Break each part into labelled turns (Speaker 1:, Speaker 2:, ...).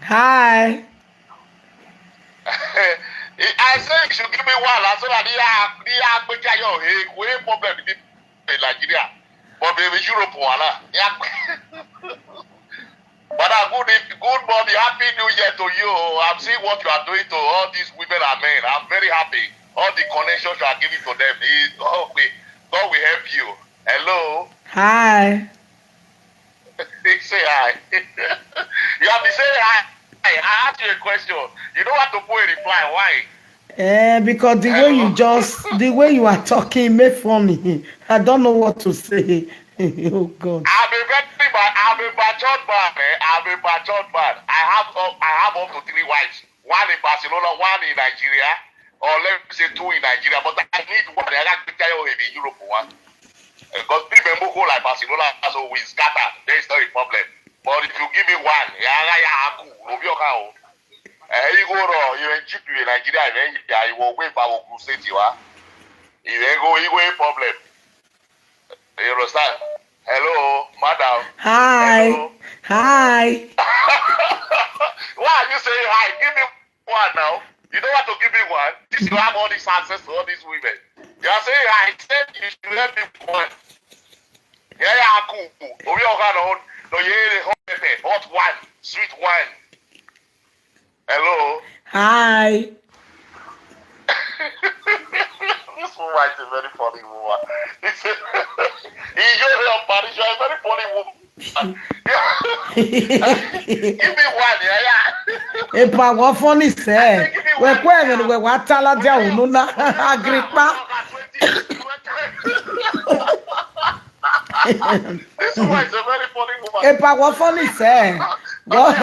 Speaker 1: Hi.
Speaker 2: I say you should give me one. I said that the problem in Nigeria, but baby Europe one. But good morning, happy New Year to you. I'm seeing what you are doing to all these women and men. I'm very happy. All the connections you are giving to them. God will help you. Hello.
Speaker 1: Hi.
Speaker 2: Say hi. You have to say hi. I asked you a question. You don't have to put a reply. Why?
Speaker 1: Because the way you are talking made funny. I don't know what to say. Oh God.
Speaker 2: I'm a matured man. I'm a matured man. I have up to 3 wives. One in Barcelona, one in Nigeria, or let me say 2 in Nigeria. But I need one. I got to tell you in Europe one. Because people go like Barcelona, so we scatter. There is no problem. But if you give me one, you go you cheap in Nigeria, you will wait for our crusade. You go a problem. You understand? Hello, madam.
Speaker 1: Hi.
Speaker 2: Hello.
Speaker 1: Hi.
Speaker 2: Why are you saying hi? Give me one now. You don't want to give me one. Since you have all these access to all these women. You are saying hi. Said you should let me one. Yeah, cool. We all got on. No, hot one, sweet one. Hello.
Speaker 1: Hi.
Speaker 2: This woman is a very funny woman. He's just a Paris, you're a very funny woman. Give me one, yeah.
Speaker 1: Epa what funny say? We kweme we watala dia unu na agripa.
Speaker 2: This woman is a very funny woman.
Speaker 1: Epa what funny say? What?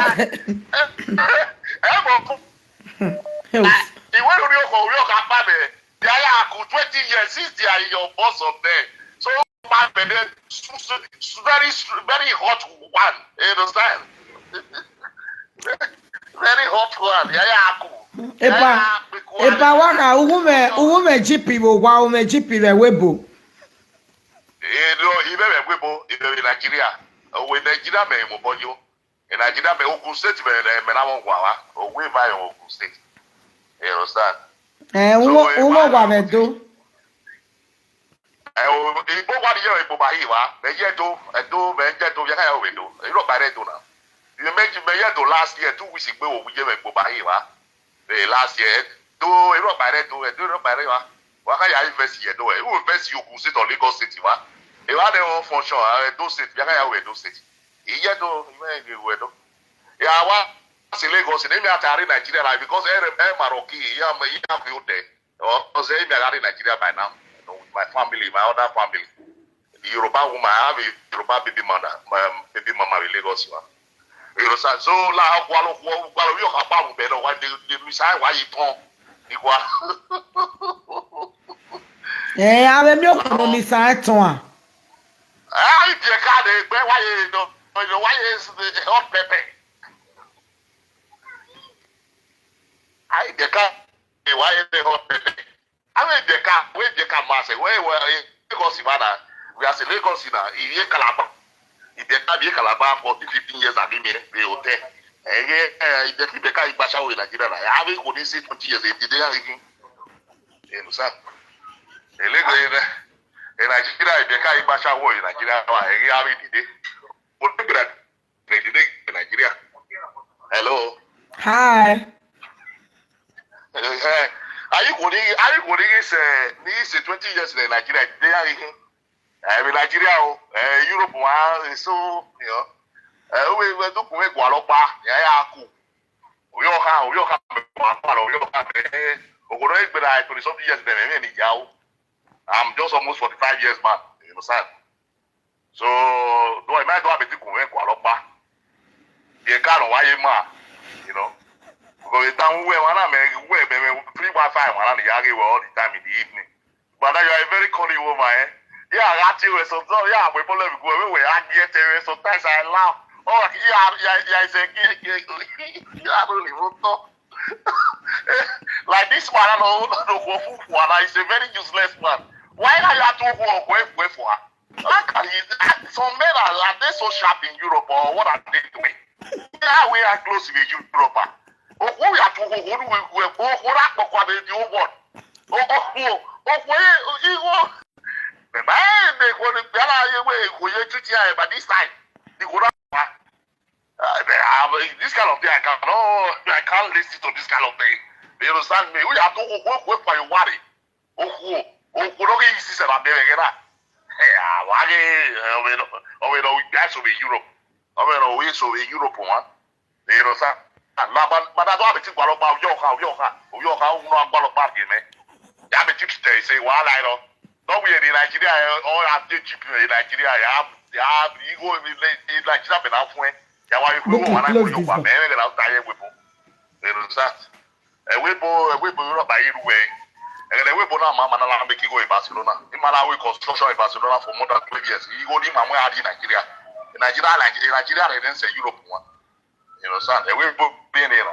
Speaker 2: The way you can buy me, they are 20 years since they are your boss of them. So my very hot one. You understand? Very hot one.
Speaker 1: Epa waka ugume jipi wo wa ume jipi le webo.
Speaker 2: In Nigeria. When Nigeria me mo bonyo. In Nigeria me Ogun State me na won wa o we buy Ogun State. You understand?
Speaker 1: Umo wa bedo.
Speaker 2: Ibo wa ni ibo ba yi wa. Me ye do ya ka ya we do. You no bare do now. You make me ye do last year 2 weeks ago we je me ibo ba yi wa. The last year do you no bare wa. Wa ka ya invest ye do e. You invest you Ogun State or Lagos City wa. E wa dey function do state ya ka ya we do state. Iye do me we do. Ya wa in Lagos, in Nigeria, because Maroki, you there. Or say Nigeria by now. You know, with my family, my other family. The Yoruba woman, I have a Yoruba baby mama in Lagos. You know, so la you have better why they reside why you turn.
Speaker 1: Ave mi okuno mi sa ton.
Speaker 2: Ah, if you can't, why you know why is the hot pepper? I the car why is the hot pepper? I mean the car where the car master where Lagos Ivana we are saying Lagos now in Calabar. If the car be Calabar for 15 years I mean the hotel. If the car is Basha in Nigeria I have only say 20 years if they are living. You understand? The Lagos in Nigeria if the car is Basha in Nigeria I have it today. What the in Nigeria? Hello.
Speaker 1: Hi.
Speaker 2: Are you going to 20 years in Nigeria? They are in Nigeria, Europe, so you know, we do make Gualopa, Yaku. We all have something years than I'm just almost 45 years man, you understand? So, do I might have a bit of Gualopa? You can't why you know. Because down where free Wi-Fi all the time in the evening. But now you are a very cunning woman, eh? Yeah, I got you sometimes. Yeah, we probably go away. I get there. Sometimes I laugh. Oh, yeah, it's a like this man, I don't know. He's a very useless man. Why are you to go away for her? Some men are they so sharp in Europe or what are they doing? Yeah, we are close to the Europe. We are to who we rock the old one. The man they go to Bella away who you to tell by this time. The good this kind of thing I can't listen to this kind of thing. You understand me? We have to work for your worry. Don't get easy about there again. We guys over Europe. We so in Europe one. You know, sir. But I don't have to think about your how no about bargain, man. You have to say, well, I don't. Don't we in Nigeria or have the cheap in Nigeria? You have you go in Nigeria and halfway. You want to go and I go to America and I'll tie with you. You know, sir. We not by any way. And then we put our mama and make you go in Barcelona. In Malawi construction in Barcelona for more than 12 years. You go in Mamma in Nigeria. In Nigeria, they didn't say Europe one. You know, son, we both being here.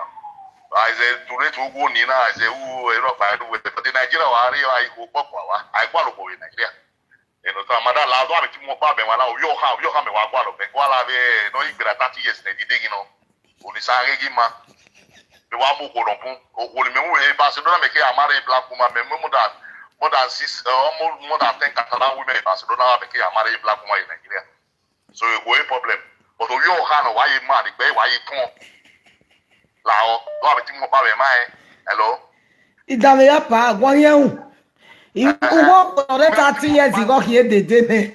Speaker 2: I said, to let you go, Nina, I said, oh, you know, I do with it. But in Nigeria, I go in Nigeria. You know, Mother, I don't have to move back. When you have a while, no, you get 30 years, you know, only saying, man. The one who go on, only me, Barcelona, make a married black woman, more than 10 Catalan women in Barcelona, make a married black woman in Nigeria. So you go a problem. But you have why you mad, why you come. Lao, what you about my hello?
Speaker 1: It done me up, one young. You walk on 30 years, you got here the dinner.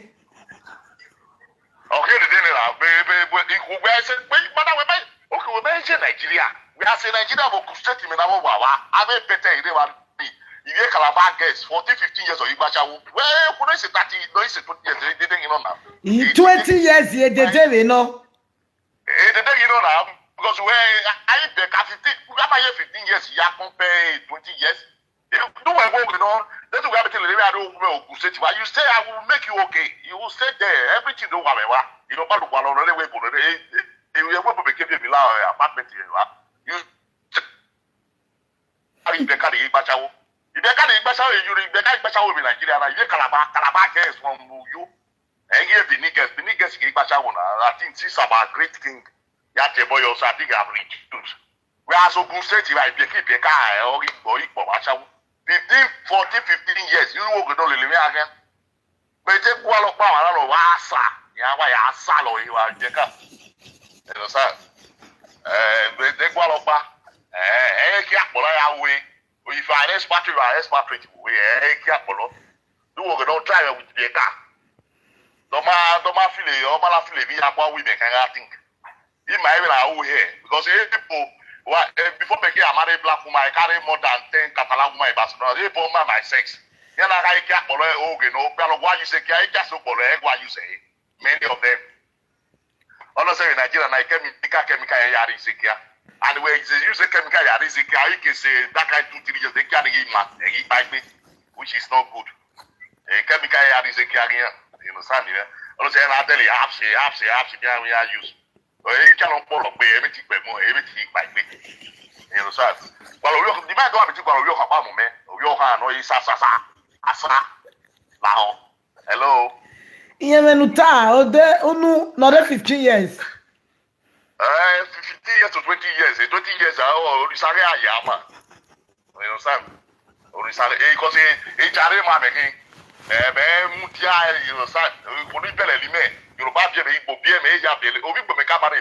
Speaker 2: Okay, the dinner, baby, I said, but I will okay, we mention Nigeria. We are saying Nigeria will straight him in our wawa. I may better in the if you Calabar guests 14, 15 years or you bacha, well, who is it 30, no, it's 20 years, they didn't know now.
Speaker 1: 20 years, you did, you know.
Speaker 2: The day you know now, because I bet 15 years, you compare 20 years. Do I work, you know? That's why I tell you, I don't know. You say I will make you okay. You will stay there. Everything don't have you know, but one already way for the day. You will be keeping me now, apartment here. You are in the country, Bachaw. If they can't Bachaw, you in the Bachaw in Nigeria, you Calabar cares from you. And here the niggas, Bachaw. I think this is about great king. Yate boy also, I think I've reduced. We are so good, I keep a car or for Bachaw. 15, 14, 15 years, you will go to the again. But take one of power, Wasa, Yawaya Salo, you are Jacob. You know, sir. Take one of power. If I expatriate, we do not try with the car. Don't feel it, we make a think. In my here, because people. Before making a married black woman, I carry more than 10 Catalan women in Barcelona. They bought my sex. You know, I can't follow what you say, I just follow what you say. Many of them. Honestly, in Nigeria, I came in chemical yari sikia. And when you use a chemical yari sikia, you can say that kind of 2-3 years, they can't give me, which is not good. A chemical yari sikia, you understand? Honestly, I tell you, we are used. You cannot follow everything by me. You know, sir. Well, the man don't have to go to your apartment, man. Your hand, no, it's asa. Now, hello.
Speaker 1: Not 15 years.
Speaker 2: 15 years to 20 years. 20 years, sorry, I am. You understand? Because it's a man making. You know, sir. Yoruba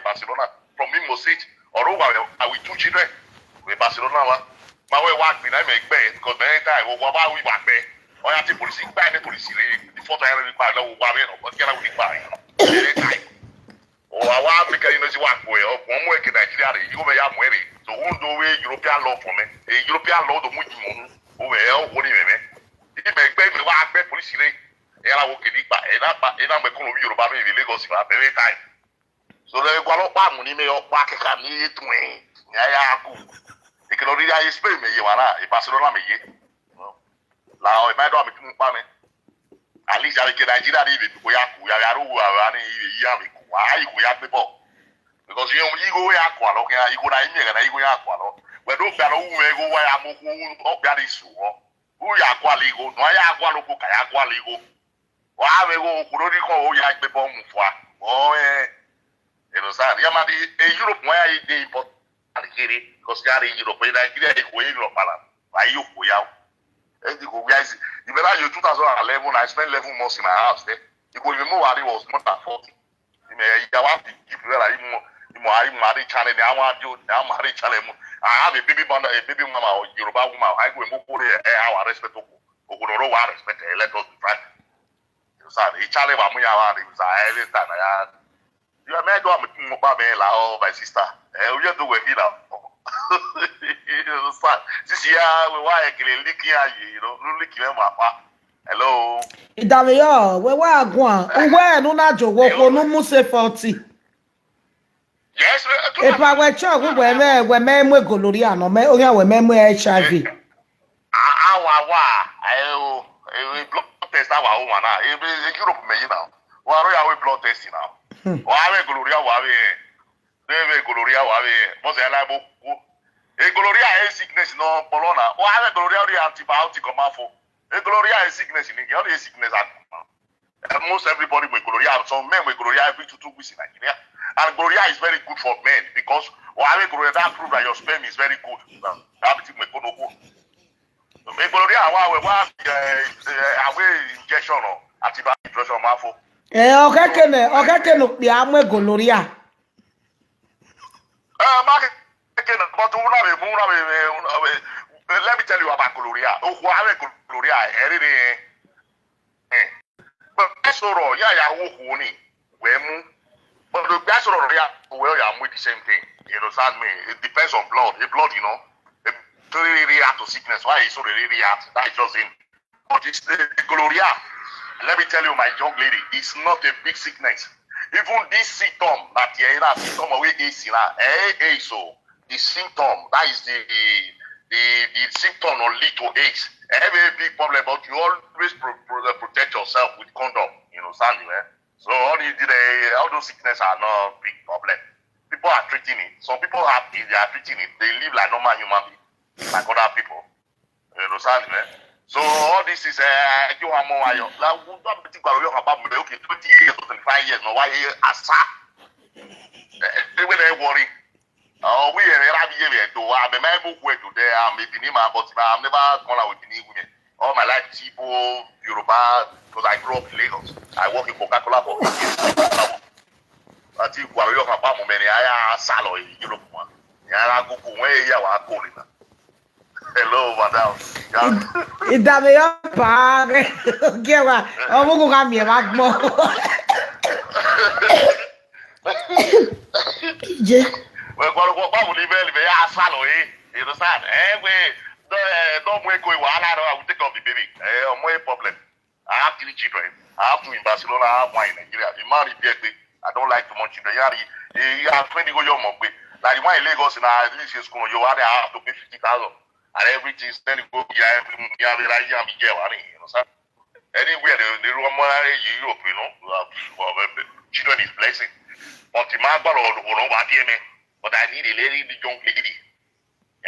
Speaker 2: Barcelona from Imo State or over with 2 children with Barcelona. My way work with I make bed because many times we back there. Or I think police buy the police before I require no warrior or what can I buy? Or I want to make a work way or one week in Nigeria, you may have weary. So won't do European law for me. A European law the Mujimon over here, what do you mean? If you make baby work bed police. Ela wo kedi pa ena me kono Yoruba me Lagos fa very time so le gwa lo pa mu ni me o pa keka ni twin ya ku e ke no ri ya explain me ye wala e Barcelona me ye la o me do me tun pa me ali ja ke Nigeria ri be ko ya ku ya ru wa ni ya me ku ai ku ya pe bo because you go ya ku alo ke ya go na imi ga na go ya ku alo we do gba lo wu me go wa ya mo ku o bia ri su o u ya ku ali go no ya ku alo ku ka ya ku ali go. Wa we go kurori ko o ya gbe bomb fwa o You understand? Yeah, man, Europe, why are they important? Because they are in Europe, Nigeria, they go in Europe, why you go out? And you go, guys, you remember you 2011, I spent 11 months in my house there. You go, remember what it was more than 40. You know, you have to give you married channel, I want you, now married channel. I have a baby mama, or Yoruba woman, I go and move there, our respect, Ogonoro, respect, let us be frank. You said, each channel, I'm going to you are made one my sister. We are doing it now. This year, we were licking you know, licking my hello.
Speaker 1: Idamiyo, we were going. Where no na Jogodo no Musa 40.
Speaker 2: Yes,
Speaker 1: If I were child, we me gonorrhea, no me oya we me HIV.
Speaker 2: I blood test our woman now. Europe me now. We are blood testing now. Wawe gloria wawe deve gloria wawe mo se ala boku e gloria e sickness no polona wawe gloria ri antibiotic come for e gloria e sickness ni get e sickness almost everybody with gloria some men with gloria every 2 weeks in Nigeria and gloria is very good for men because wawe gloria that prove that your sperm is very good everything me kono go e gloria wawe awe injection or antibiotic injection ma for
Speaker 1: Okay, no, the arm gonorrhea.
Speaker 2: Let me tell you about gloria. Oh, why gloria? But that's all. Yeah, but the best of I'm with the same thing. You understand me? It depends on blood. The blood, you know, it really react to sickness. Why is so really react? That is just in. But it's the gloria. Let me tell you, my young lady, it's not a big sickness. Even this symptom that symptom away is so the symptom that is the symptom will lead to AIDS. A very big problem, but you always protect yourself with condom. You know, Sandy, man. So all those sickness are not a big problem. People are treating it. Some people they are treating it. They live like normal human beings, like other people. You know, Sandy, man. So all this is you are more like we don't think about okay 20 years or 25 years no why asa they were worry we are do I may book way today I'm a Pinima but I'm never gonna with any women all my life people Yoruba because I grew up in Lagos I work in Coca-Cola for 8 years I think we are about many I salo in Europe one yeah I go where you are calling. Hello, madam.
Speaker 1: Idamiyo pa. Gewa, omo ko ka mi e magmo. Je.
Speaker 2: We go ba live ya salo you understand? We don't go wahala I will take off the baby. No problem. I have 3 children. I have 2 in Barcelona, I have 1 in Nigeria. The man is I don't like too much children. You have 20 go your mom. Like the one in Lagos in at least school, you have to pay 50,000. And everything is then go anywhere the Roman Europe, you know, children is blessing. But the man but I need a lady, the young lady.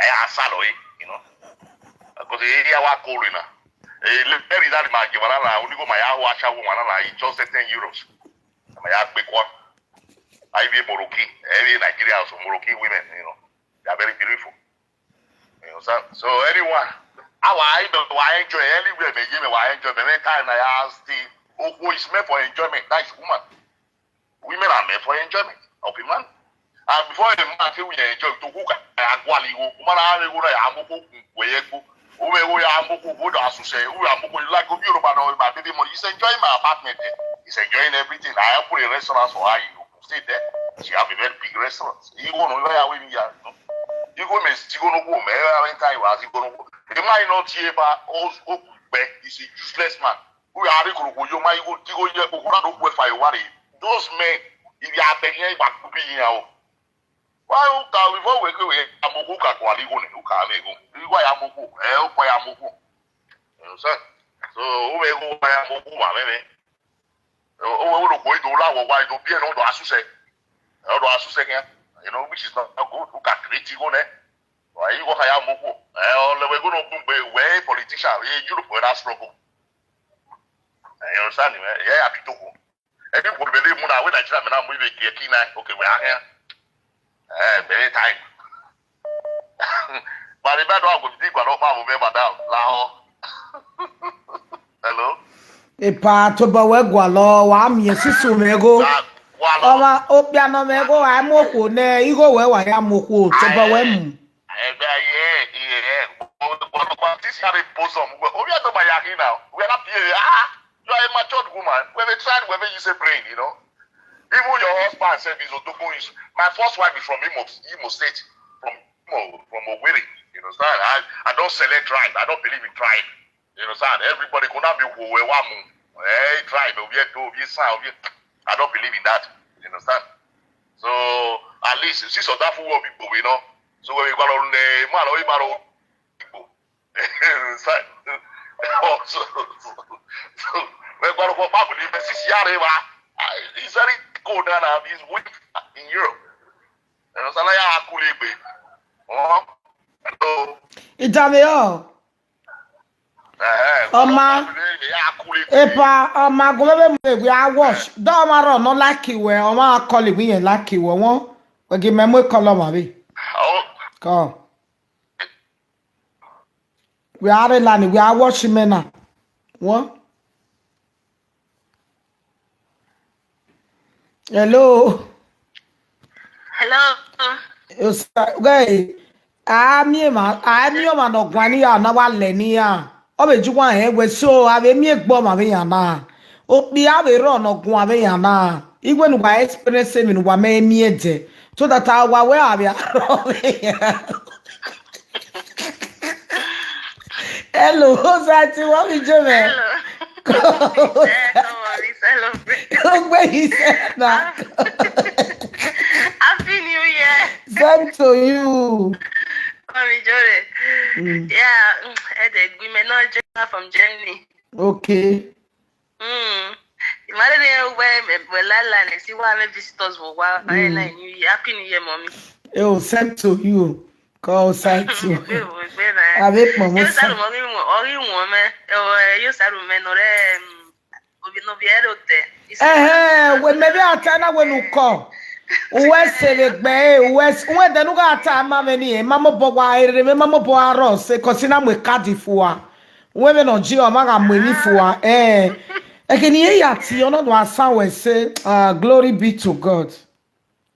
Speaker 2: I salary, you know. Because the area was cold enough. Very that my Givanana, only go my wash woman, I just 10 euros. My big one. I be Moroccan, every Nigeria, so Moroccan women, you know, they are very beautiful. So anyone, I enjoy anywhere they give me I enjoy the time I ask the who is made for enjoyment, that is woman. Women are made for enjoyment of a man. And before the man say we enjoy to cook woman like he's enjoying my apartment. He's enjoying everything. I have put a restaurant for her, you stay there. She have a very big restaurant. You go no where we are. You go go every time you go. The man not here but also is a useless man. We are you might go those men if you are paying back to be here. Why before we go Amokuka Kwaligo Nukamego? Why Amoku? Why Amoku? So we go by Amoku, maybe. Oh, we go to Lawa, why don't be an old Asuse? You know, which is not good. Who can create you on it? Why you go Hayamoku? We're going to way politician, Europe, where I struggle. You understand me? Yeah, I Any would believe Muna when I try me now movie Kina. Okay, we are here. Very time. But the bad one would be what Obama will be madam. Hello?
Speaker 1: Epa to ba we gwalo wa mi sisu mego. Oma opia no mego wa moko ne igo we wa ya moko to ba we mu.
Speaker 2: This year bosom. We are not my yaki now. We are not here. You are a matured woman. When they try, whether you say brain, you know. Even your husband said is Odogo. My first wife is from Imo State, from Owerri. You understand? I don't select tribe. I don't believe in tribe. You understand? Everybody could not be Wowewamu. Hey, tribe, I don't believe in that. You understand? So at least since of that fool people, you know. So when we got on the man or people. So we got to go back with the it's very cold now. He's weak in Europe. You understand? Hello.
Speaker 1: Itameo. Oma. Epa oma gomebe we a wash. Do ma ro no lucky we oma call we yen lucky we won. We give me color ma be.
Speaker 2: Oh.
Speaker 1: Go. We are land we are wash me na. What? Hello.
Speaker 3: Hello.
Speaker 1: Yes, guy. Ami ma no gwani ya na wa le ni ya. Obe jukwa he we so ave mi egbo ma be ya na. Opi ave ro no gwa ave ya na. Igwe nu gwa experience mi nu gwa me mi eje. So that our we ave Hello, Zati, what we doing?
Speaker 3: Hello.
Speaker 1: Hello. Where you said that?
Speaker 3: Happy New Year.
Speaker 1: Same to you.
Speaker 3: Yeah, we may not join from Germany.
Speaker 1: Okay.
Speaker 3: Imagine where see why visitors will New Year. Happy New Year, mommy.
Speaker 1: Oh, same to you. Call same to you. Avec mon
Speaker 3: You said,
Speaker 1: when maybe I turn when you call. West West when the nuga time many Mamma Bowa, remember Boa Ross, Cosina with Cadifua. Women on Geo Maga Munifua, I can hear yet, you know what someone say, glory be to God.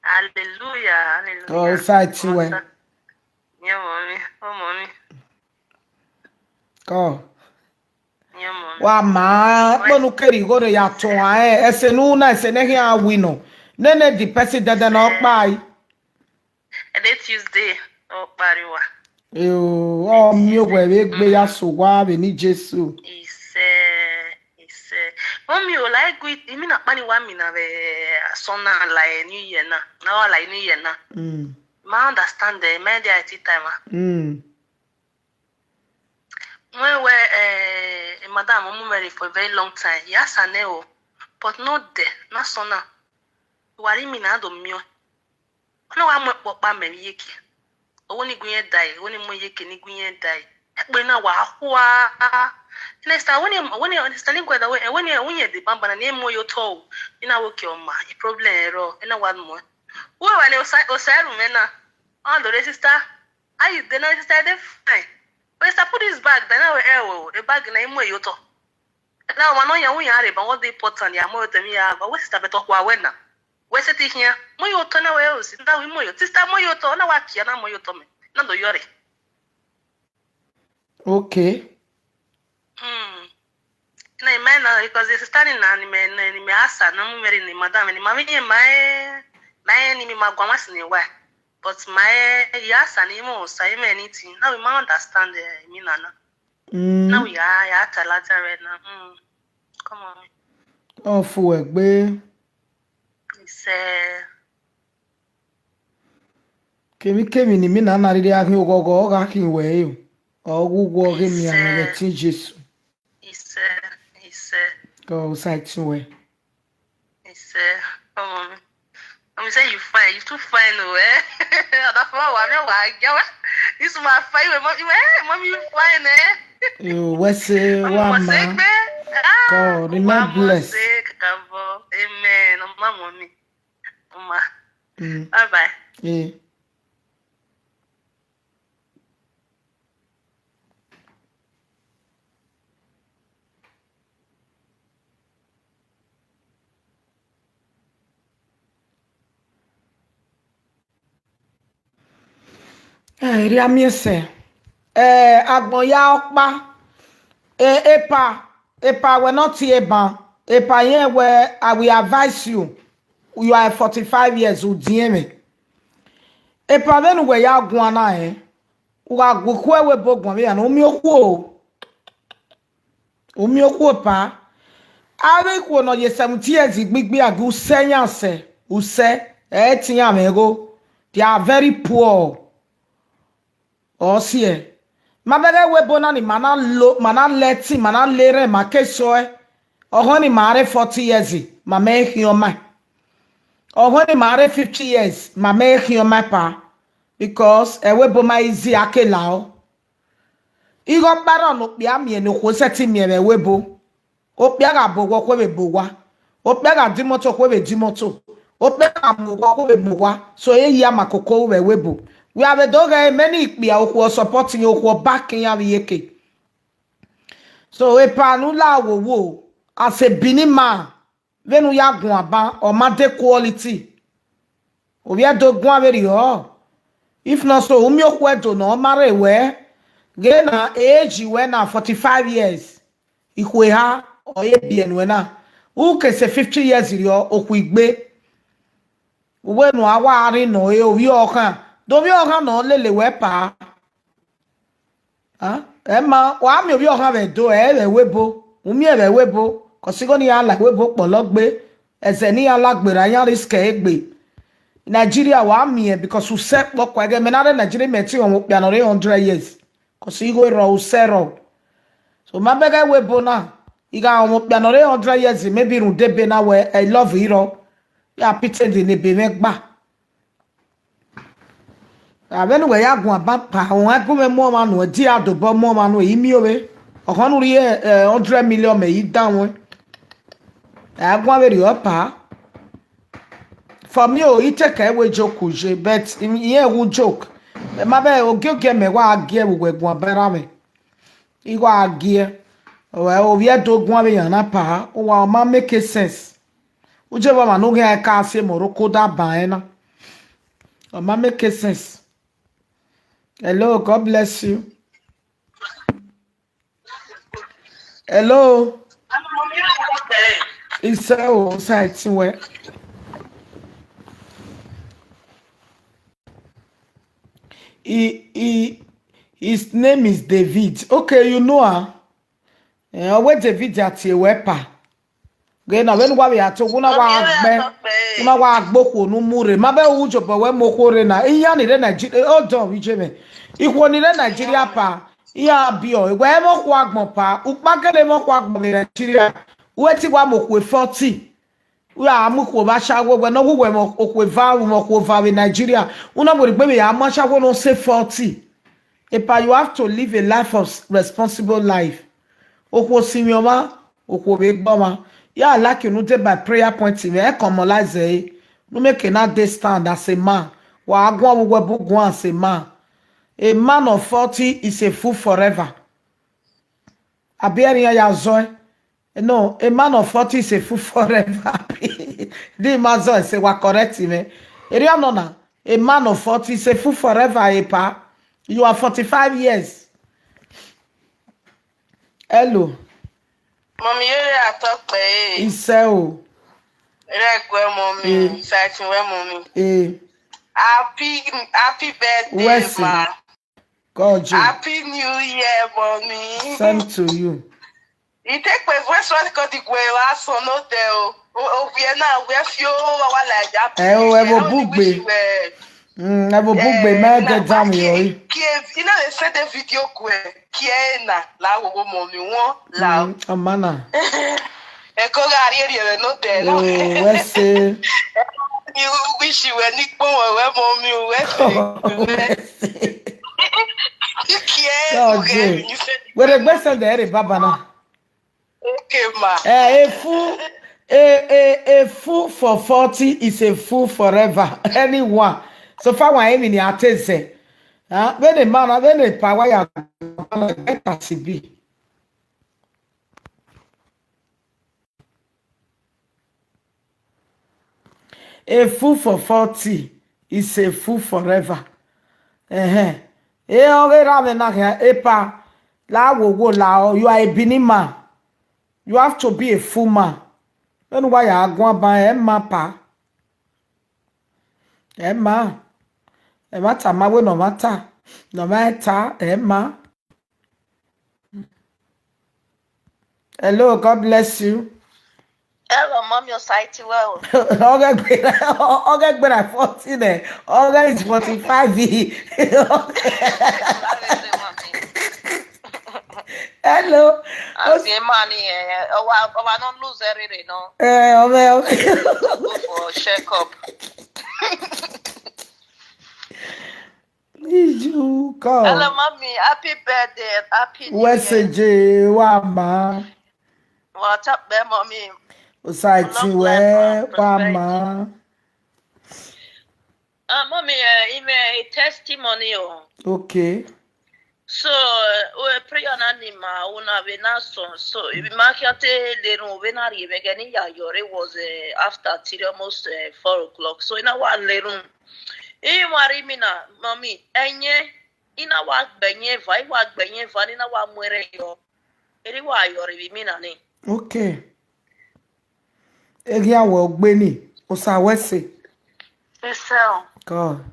Speaker 3: Hallelujah, hallelujah.
Speaker 1: Oh, side to way.
Speaker 3: Yeah, mommy. Oh, mommy.
Speaker 1: Go.
Speaker 3: Yeah, mommy.
Speaker 1: Wa ma, no carry go to ya to ese no na ese ne hia wino. Nene the person that no buy.
Speaker 3: And it's Tuesday. Oh, pariwa.
Speaker 1: Oh, mi o we gbe ya so wa be ni Jesu.
Speaker 3: Mommy, you like with you mean money 1 minute sona like New Year na. No like New Year na. I understand the media time. When madam I'm married for a very long time. Yes, I know. But not there, not so now. Worry me now, do me. No, I'm not papa me yeki. Only green die, only more yeki ni green die. But now, next time when you understanding quite away, and when you the bump and name more your toe, you know, okay, ma, a problem error, and one more. Well, when you say, on the sister, I the night started fine. But I put this bag, then I will the bag name where you talk. Now, one on your yard, but what they put on your more than me, but what's the better when now? Where's it here? Moyo turn away, now we moyo, sister moyo to, no, what you know, moyo to me. No, do yori.
Speaker 1: Okay.
Speaker 3: No, man, because it's standing on me, asa, no, very ni madam, and mammy, my enemy, my guamas in your way. But my yes and emo say anything. Now we might understand the meaning. Now we are at a later right now. Come on.
Speaker 1: Oh, for work, babe.
Speaker 3: It's
Speaker 1: Kemi ni mi na na ri akin ogogo ga kin we yo. Ogugo ge mi an le tin Jesu.
Speaker 3: It's
Speaker 1: Go side to way.
Speaker 3: It's come on. I'm saying you fine, you too fine, that's why this is my favorite. Mommy, you fine,
Speaker 1: You what's one man? God, remember bless.
Speaker 3: Amen. mommy. Mama. Bye-bye.
Speaker 1: Yeah. Ria mi se agbon ya opa epa we not eban epa yen where I will advise you are 45 years udie me epa benu we ya gwan na wa gwoku we bogbon be na omi okwo pa ari kwo no ye 70 years gbigbi agu senya se use tian mego they are very poor. Osie mabere webo na ni mana leti mana lere makeso ohoni mare 40 years ma me hioma ohoni mare 50 years ma me hioma pa because webo ma izi akelao igo bara no pia mie no ko seti mie be webo o pia ga bogo ko be bowa o pia ga dimoto ko be dimoto o pia ga mugo ko be muwa so eyi amakoko we webo. We have a dog many who are supporting you, who are backing you. So a panula wo as a binima when we are going or mother quality. We are dog very if not so, umyo kweto no mare we gena age when 45 years. Ikwe ha or ye bien wena. Who can say 50 years yo okwigbe. We no awari no yo kan. Dobi oha no lele wepa. Emma, wa mi obi oha be do webo. Umi webo. Kosigo ni ala webo pologbe. Eze ni ala gbera yan risk egbe. Nigeria wa mi because we set work kwa ge menare Nigeria meti on pia no 100 years. Kosigo ro usero. So mabega webo na. Iga on pia no 100 years maybe run debe na we I love hero. Ya pite de ne be megba. Abenu we ya gun abapa won agun me mo ma no di adobo mo ma no imi owe okonu ri 100 million me yi down won agun we ri opa for me o ite ka we joke je but iye wu joke ma be oge me wa age we gun abara me iwa age o we do gun we yan na pa o wa ma make sense uje ba ma no ge ka se moroko da ban na o ma make sense. Hello, God bless you. Hello. It's where his name is David. Okay, you know her. Where David at your wepa. When we are to una wa gboko no mure mabe ujo bo we mokore na iya ni Nigeria o don wi jeme ikwo ni Nigeria pa iya bi o we mo kwa agbon pa upakele mo kwa agbon Nigeria we ti wa mo kwe 40 we amuko ba shawo we no we mo okwe va we Nigeria una mo rigbe ya ma shawo no say 40 epa you have to live a life of responsible life okwo simioma okwo be gboma. Yeah, like you know, by prayer point, me commonize. No make not they stand as a man. Wa agwa we go as a man. A man of 40 is a fool forever. Abieri ya zoe. No, a man of 40 is a fool forever. The mazo say wa correct me. Eri anona. A man of 40 is a fool forever. Epa, you are 45 years. Hello.
Speaker 3: Mommy, you talk pe.
Speaker 1: Iseo.
Speaker 3: Mommy, fighting mommy. Happy birthday, ma.
Speaker 1: God,
Speaker 3: Happy New Year, mommy.
Speaker 1: Same to you.
Speaker 3: You take my voice one because the way last on hotel. Oh, Vienna, where few like that.
Speaker 1: Never book be mad that damn you.
Speaker 3: You know, they said the video Kiena, la wo mommy won la.
Speaker 1: Amana.
Speaker 3: E ko ga ri ere no there.
Speaker 1: Oh, we say.
Speaker 3: You wish you were Nick Bon where mommy we say. Kiena.
Speaker 1: Where the best of the baba na.
Speaker 3: Okay, ma.
Speaker 1: A fool for 40 is a fool forever. Anyone. So far, I am in the attention. When the man, when the power, you be. A fool for 40 is a fool forever. Epa, la wo la. You are a bini man. You have to be a fool man. Then why you go by Emma pa? Emma tama we no matter. No matter Emma. Hello, God bless you.
Speaker 4: Hello, mom, your sight well.
Speaker 1: Okay, 40 there. Okay, it's 45. Hello.
Speaker 4: Okay, money. I don't lose everything, no.
Speaker 1: Okay.
Speaker 4: Go for check up.
Speaker 1: You call.
Speaker 4: Hello, mommy. Happy birthday. Happy New
Speaker 1: What's
Speaker 4: Year.
Speaker 1: it, Wama?
Speaker 4: What's up there, mommy?
Speaker 1: Society where Wama?
Speaker 4: Mommy, a testimony.
Speaker 1: Okay.
Speaker 4: So, we pray on anima, una venason. So, if market the room when I began, it was after till almost 4 o'clock. So, in a one room, worry me now, mommy. Enye, in a walk benye, vai walk benye, vanina wa mwere yo. Eri wa yo rivi mina ni.
Speaker 1: Okay. Egi awo gbeni. Osa wese.
Speaker 4: So,
Speaker 1: God.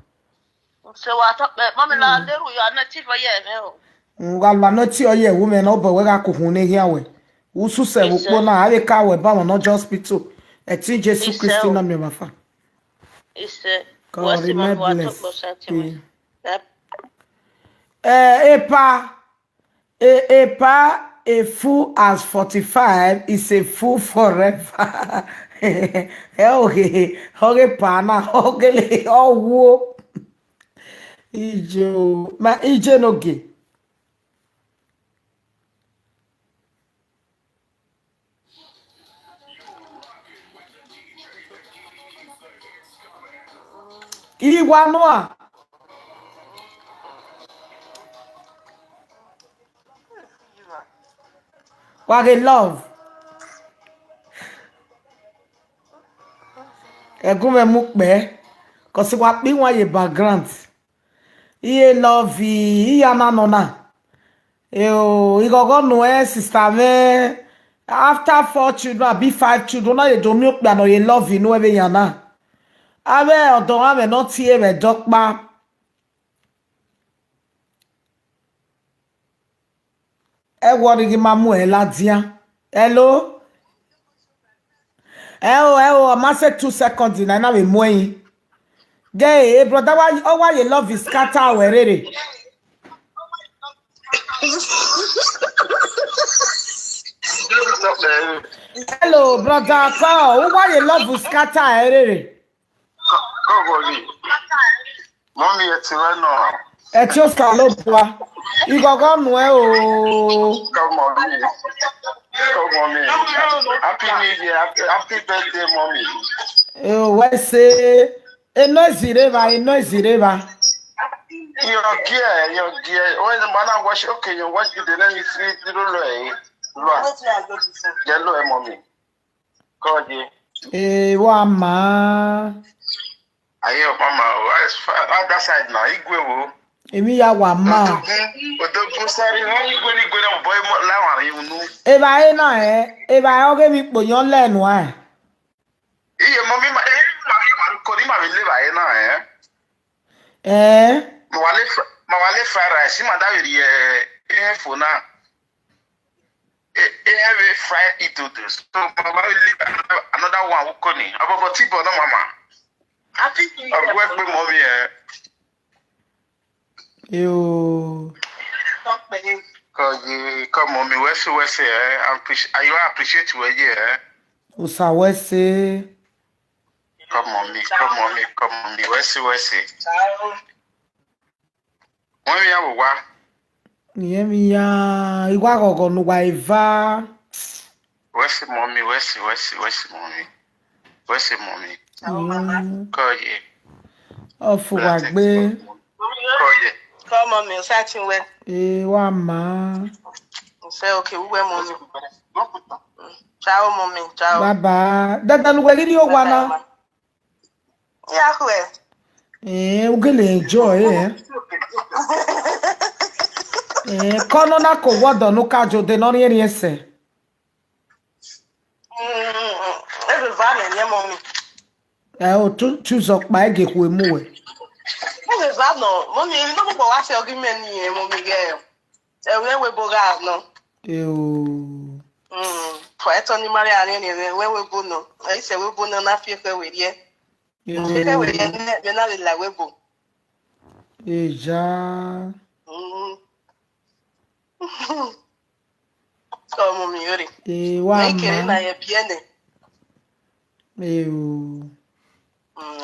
Speaker 4: so what up, mommy? La leru you are not for ye, no.
Speaker 1: Ngala no ti oye women no bo we ga kohun ne hia we. Usu se wo po na ave ka we ba no just hospital. E ti Jesu Christi na me mafa.
Speaker 4: It's
Speaker 1: God remember bless.
Speaker 4: Yep.
Speaker 1: A fool as 45 is a fool forever. Okay, pana, okay, oh, Ijo, ma Ije no ge. Iwa noa. Wage love. Egume mukbe. Kosi wapi wa ye background. Iye love iya na nona. Igogo no sister me. After 4 children, be 5 children, na ye do mi ukbe no ye love no ebe yana. Abe odo ame no tie be dokpa. Wori gi mamu ladia. Hello. I say 2 seconds in na we moyin. Gay, brother, why you love is scatter werere. Hello, brother, call. Why you love is scatter werere.
Speaker 2: Mommy, it's no.
Speaker 1: Eti o salo bua. Igogo nu o.
Speaker 2: Come on, mommy. Happy New Year. Happy birthday, mommy.
Speaker 1: We say, eno zireba.
Speaker 2: Your gear. When the man wash, okay, you wash it, then you see it, yellow, mommy. God,
Speaker 1: Wama.
Speaker 2: I hear mama, other side now, Igwe.
Speaker 1: Emi ya wama.
Speaker 2: Odogun sáré wọn Igwe ni Igwe náà boy láwọn àríwú nú.
Speaker 1: Eba na eba oge mi poyan lẹ́nu a.
Speaker 2: Iye mo mi ma ko ni ma mi le ba na Mo wale fried rice ma da yiri fo na. Have fried itodo. So mama another one ko ni. Abobo ti bo na mama. Happy New Year. Agbo pe mo mi
Speaker 1: Yo.
Speaker 2: Come on, me wese I appreciate you here.
Speaker 1: Usa wese.
Speaker 2: Come on me, wese. When we have wa.
Speaker 1: Yemi ya igwa gogo nu wa iva.
Speaker 2: Where's the mommy? Where's the mommy? Where's the mommy? Call you.
Speaker 1: Oh, for what, babe?
Speaker 2: Call you.
Speaker 3: Call mommy, searching where.
Speaker 1: Wa ma.
Speaker 3: Say okay, where mommy? Ciao, mommy. Ciao.
Speaker 1: Bye bye. Dada nuweli ni o wana.
Speaker 3: Yeah, where?
Speaker 1: Ugele enjoy kono na ko wodo no kajo de no ri ese.
Speaker 3: Every van and mommy.
Speaker 1: O tu choose up my ge ku emu we.
Speaker 3: Every van no, mommy, you know go wa se argument ni mommy girl. We boga no. For Tony Maria and when we go no. I say we go no na fie fe we die. We na le la we go.
Speaker 1: Ja.
Speaker 3: Como mi yori.
Speaker 1: Wa
Speaker 3: Na kere na
Speaker 1: ma.
Speaker 3: ye biene.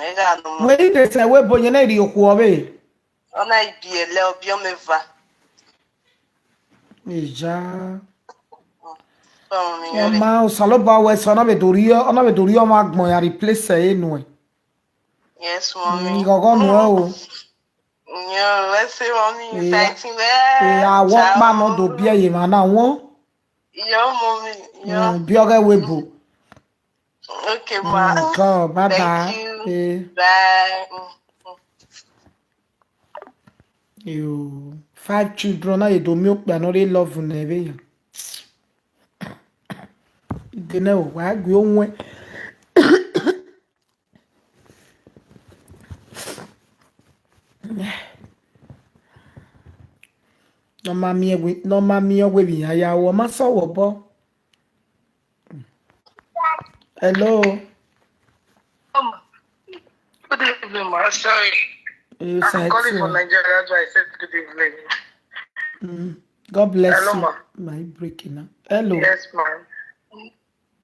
Speaker 1: Ega no. We ide se we bonye na ri oku obe.
Speaker 3: Ona ibie le obi o meva.
Speaker 1: Ja.
Speaker 3: Como mi yori.
Speaker 1: Ma o saloba we so na be dori o ma gbon ya replace e nu e.
Speaker 3: Yes, mommy.
Speaker 1: Igogo nu o.
Speaker 3: Yeah, let's see, mommy. Fighting there.
Speaker 1: I want man no do bia ye ma na won.
Speaker 3: Yo, mommy. Yo.
Speaker 1: Bioga webo.
Speaker 3: Okay, ma.
Speaker 1: Go, bye bye.
Speaker 3: Thank you. Bye.
Speaker 1: You 5 children na you do milk na no dey love na be ya. Gene o wa gbe ohun no mami we bi ya wo ma so wo bo. Hello.
Speaker 3: Good evening, ma. Sorry. I'm calling from Nigeria. That's why I said good evening.
Speaker 1: God bless
Speaker 3: Hello,
Speaker 1: you.
Speaker 3: ma.
Speaker 1: My breaking up. Hello.
Speaker 3: Yes, ma'am.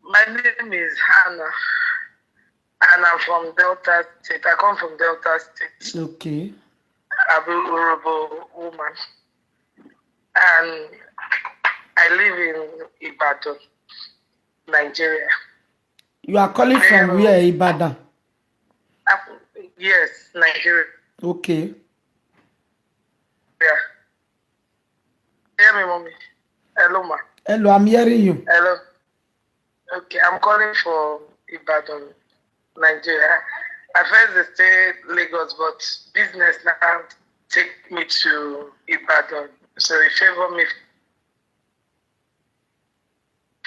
Speaker 3: My name is Hannah, and I'm from Delta State. I come from Delta State.
Speaker 1: Okay.
Speaker 3: I'm a honorable woman, and I live in Ibadan, Nigeria.
Speaker 1: You are calling from where, Ibadan?
Speaker 3: Yes, Nigeria.
Speaker 1: Okay.
Speaker 3: Yeah. Hear me, mommy. Hello, ma.
Speaker 1: Hello, I'm hearing you.
Speaker 3: Hello. Okay, I'm calling for Ibadan, Nigeria. I first stay Lagos, but business now take me to Ibadan. So they favor me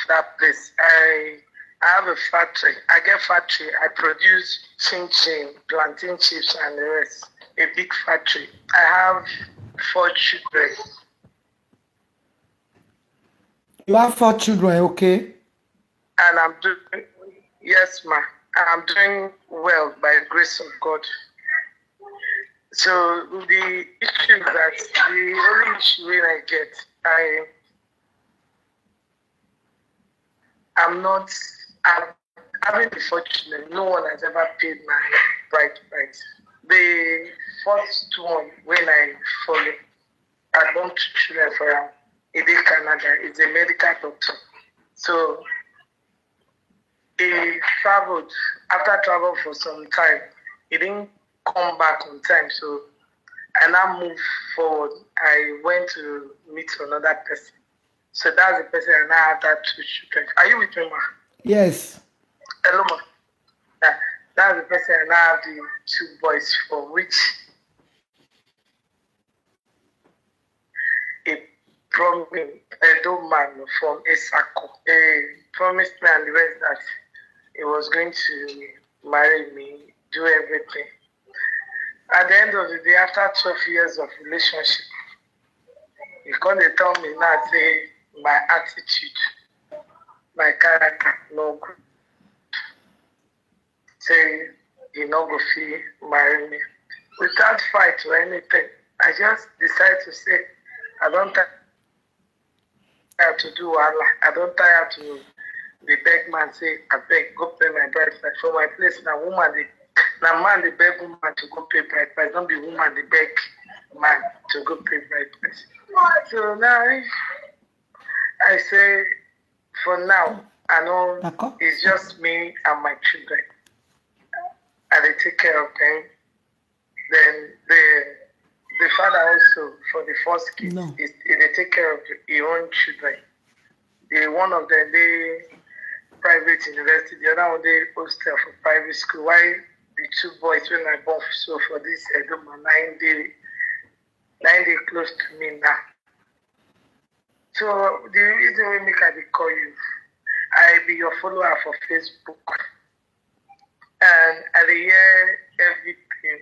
Speaker 3: that place. I have a factory. I get factory. I produce chin, plantain chips, and the rest. A big factory. I have 4 children.
Speaker 1: You have 4 children, okay?
Speaker 3: And I'm doing, yes, ma. I'm doing well by the grace of God. So the issue that the only issue when I get, I'm having the fortune. No one has ever paid my bride price. The first one when I follow, I born 2 children for him. He did Canada. He's a medical doctor. So he traveled. After travel for some time, he didn't come back on time. So I now moved forward. I went to meet another person. So that's the person I now have that 2 children. Are you with me, ma?
Speaker 1: Yes.
Speaker 3: Hello, ma. Yeah, that's the person I now have the 2 boys for, which he promised me, a dope man from Esako. He promised me and the rest that he was going to marry me, do everything. At the end of the day, after 12 years of relationship, he come to tell me now, say, my attitude, my character, no good. Say, he no go fit marry me. Without fight or anything, I just decided to say, I don't tire to do wahala. I don't tire to the beg man say, I beg, go pay my bride price. For my place, now man they beg woman to go pay bride price. Don't be woman they beg man to go pay bride price. So now I say, for now,
Speaker 5: I know
Speaker 1: D'accord.
Speaker 5: it's just me and my children. And they take care of them. Then the father also, for the first kid,
Speaker 1: No.
Speaker 5: they take care of his own children. One of them, they private university, the other one, they hostel for private school. Why the two boys, when I born, so for this, I do my 9 day close to me now. So the reason we make I call you, I be your follower for Facebook. And I hear everything.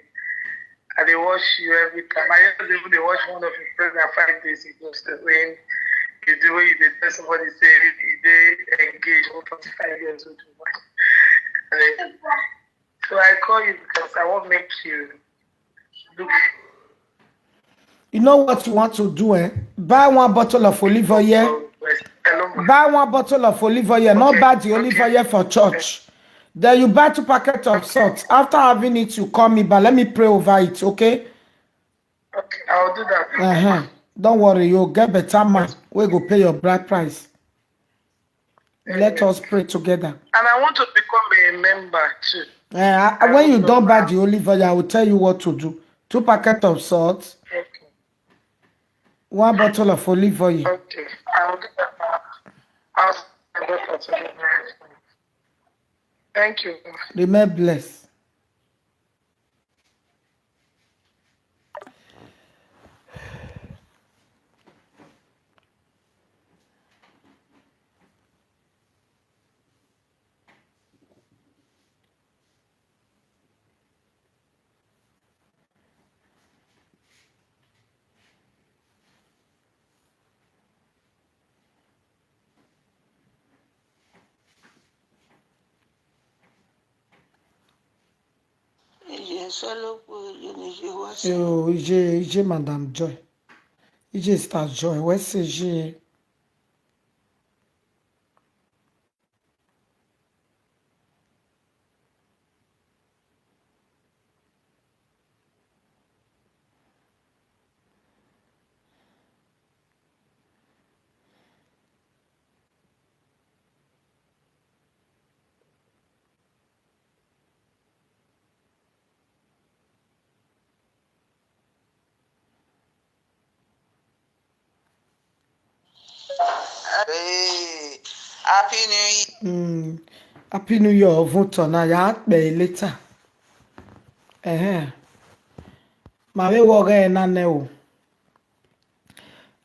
Speaker 5: I they watch you every time. I just even they watch one of your programs 5 days ago. So when you do what you did, tell somebody say they engage over 45 years old. So I call you because I want to make you look.
Speaker 1: You know what you want to do, eh? Buy one bottle of olive oil. Buy one bottle of olive oil, not buy the olive oil for church. Then you buy 2 packets of salt. After having it, you call me, but let me pray over it, okay?
Speaker 5: Okay, I'll do that.
Speaker 1: Don't worry, you'll get better man. We go pay your bride price. Let us pray together.
Speaker 5: And I want to become a member too.
Speaker 1: When you don't buy the olive oil, I will tell you what to do. 2 packets of salt.
Speaker 5: Okay.
Speaker 1: 1 bottle of olive oil.
Speaker 5: Okay, I'll do that. I'll send that to you. Thank you.
Speaker 1: Remain blessed. Ije Madam Joy. Ije Star Joy. Where's Ije?
Speaker 6: Happy New Year.
Speaker 1: Happy New Year. Vote na ya pay later. Ma we wo ge na ne o.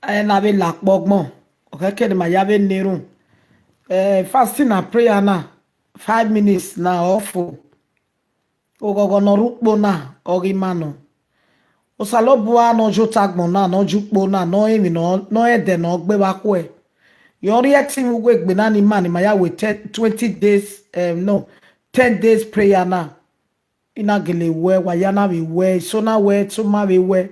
Speaker 1: Na be lak bogbon. Okay, ma ya be nirun. Fasting and prayer na 5 minutes na awful. Ogogo no rukpo na ogimano. Osalobua no jotagbon na no jukpo na no emi no ede no gbe wa ku e. Your reacting we gbe na ni man ma ya we 20 days 10 days prayer na. Ina gele we wa ya na we so na we to ma we.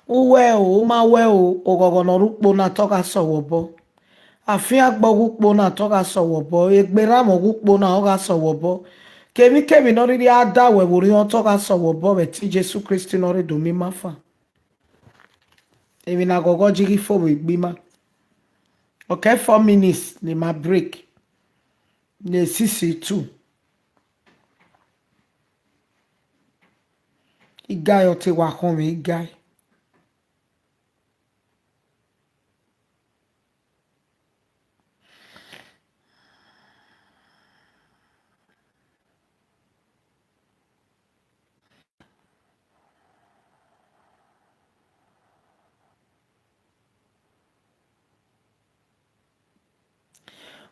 Speaker 1: Uwe o ma we o ogogo no rukpo na toka sowobo. Afin agbo rukpo na toka sowobo. Egbera mo rukpo na oga sowobo. Kemi no really ada we wori on toka sowobo we ti Jesu Christ no re do mi mafa. Emi na gogo jigi fo we gbima. Okay, 4 minutes ni ma break. Ne 62. Igay o te wa home igay.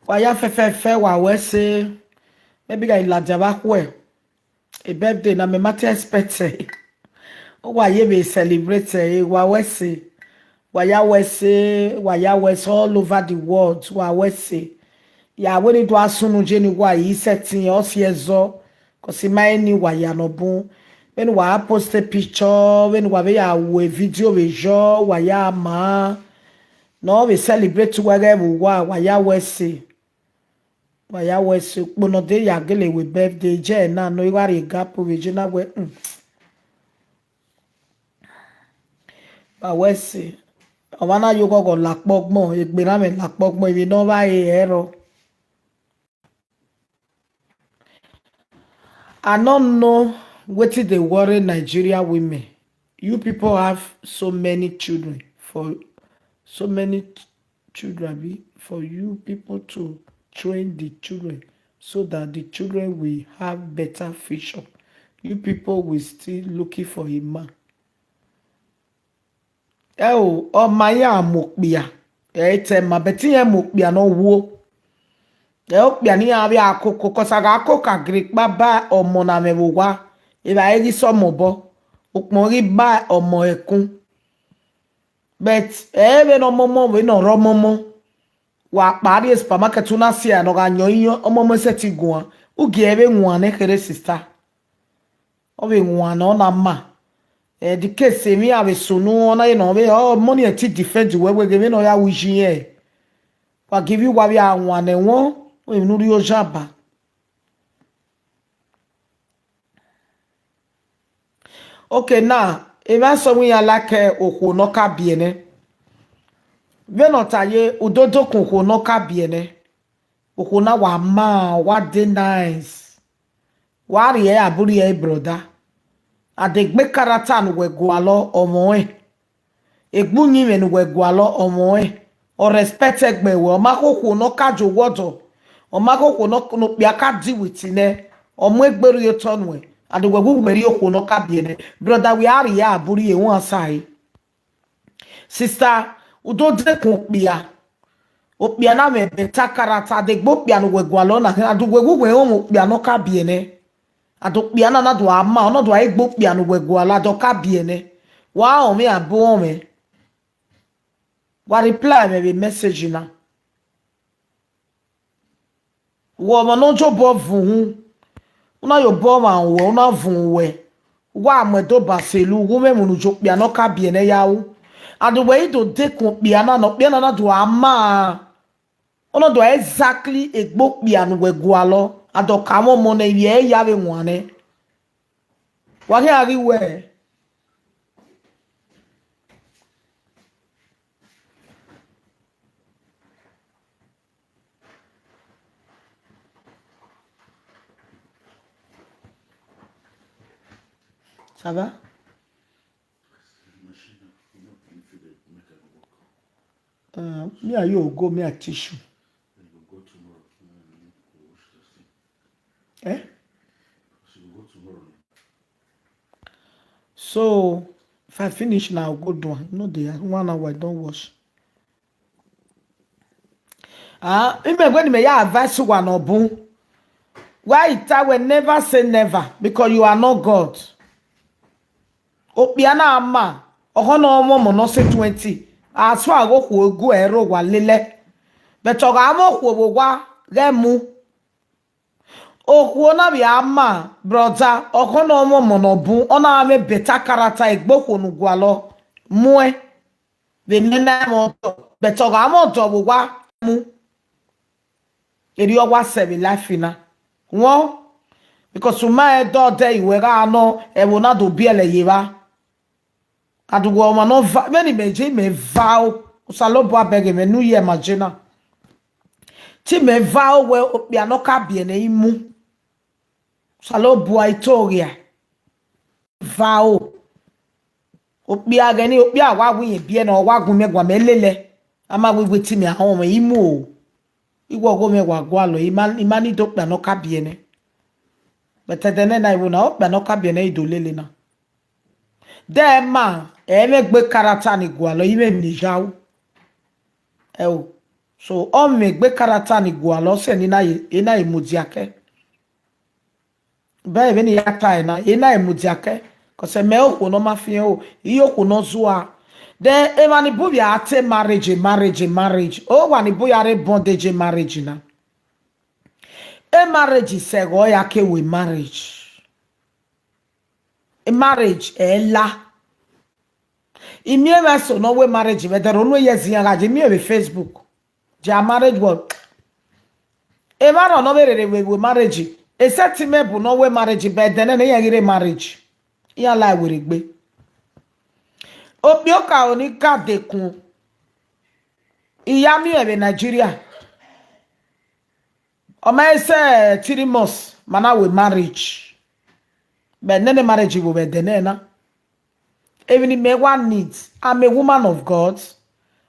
Speaker 1: Waya fe wa we say maybe ga ilaja ba ku e. A birthday na me mate expect o wa ye be celebrate wa we say waya we say all over the world wa we say ya we ni do asunu je ni wa yi setting o si ezo ko si mai ni waya no bun when wa post a picture when wa be ya we video we jo waya ma no we celebrate whatever waya we say waya we say bono de ya gele we birthday je na no iwari gap we je na we ba we say Omana yogo go lakpogmo, ekbename lakpogmo, if you know why ero. I don't know what they worry Nigeria women. You people have so many children for so many children for you people to train the children so that the children will have better future. You people will still looking for a man. Oh, my mokbia. My betting mokbia no wo. Okbia ni abi akoko kosaga akoka Greek baba omo na mewowa. Eba egi so mobo. Okmori ba omo ekun. But ebe no momo we no ro momo. Wa pari supermarket una sia no ga nyoyo omomo seti guan. Ugi ebe nwan e kere sister. Obe nwan no na ma. The case me ave sunu ona no be oh money e ti defend we give no ya wishi e. Wa give you wa bi anwan e won. We nuri ojaba. Okay, now, if I saw we like oko no ka biene. Venotaye udodo koko no ka biene. Oko na wa ma wa de nice. Wa ri aburi e brother. Adegbe karata nu we gwalo omo e. Egbunyi me nu we gwalo omo e. O respect egbe we o ma koko no ka jogodo. Omako no biaka di witine omo egberu yo tonwe adegwagu gberi okwo ka biene brother we are ya aburi e won asai sister udo de kun opia na me beta karata adegbo pia no wegwalo na adegwagu we won opia no ka biene adopia na do ama ono do egbo pia no wegwala do ka biene wa o me abo o me wa reply me message na wo ma no jo bo vun una yo bo ma wo una vun we wa medo baselu wo me munu jo pia no ka biene yawo and we do dekun pia na no pia na do ama ono do exactly egbo pia no we gualo ado ka mo na ye ya be nwane wa he ari we Ça va? Me and you go me a tissue. Eh? So if I finish now, I'll go do one. No, they 1 hour I don't wash. When me ya advise one obun. Why it will never say never because you are not God. Opiana ama ohono omo no se 20 aso agoku egu ero wa lele beto ga amoku wa gemu oku na bi ama brother ohono omo no bu ona ame beta character egboku nu gwalo mue be nena mo beto ga amoto wa mu eri owa sebi life na won because my do dey iwe ga no e wo na do biele yiba adugo ma no many meje me vow salobo abege me nu ye magina ti me vow we opia no ka bie na imu salobo itoria vow opia gani opia wagun ye bie na wagun megwa melele ama we ti me ahon me imu o igwo go me wagwa lo imani do opia no ka bie ne betedene na iwo na opia no ka bie na idolele na Dema emegbe karata ni gwalo ime mnijawu so o megbe karata ni gwalo se ni na imudiake ba ebe ni yata ina imudiake ko se me okwo no mafie o iyo okwo no zuwa de emani bubi ate marriage o wani buya re bondage marriage na marriage se go ya ke we marriage marriage ela imie so no we marriage be there no yezi ya je mi be Facebook ja marriage what e ma no be we marriage e set me bu no we marriage be there na yagire marriage ya la we regbe opi o ka oni ka dekun iyami ebe Nigeria oma ese 3 months mana we marriage but nene marriage will be denena even me one needs I'm a woman of God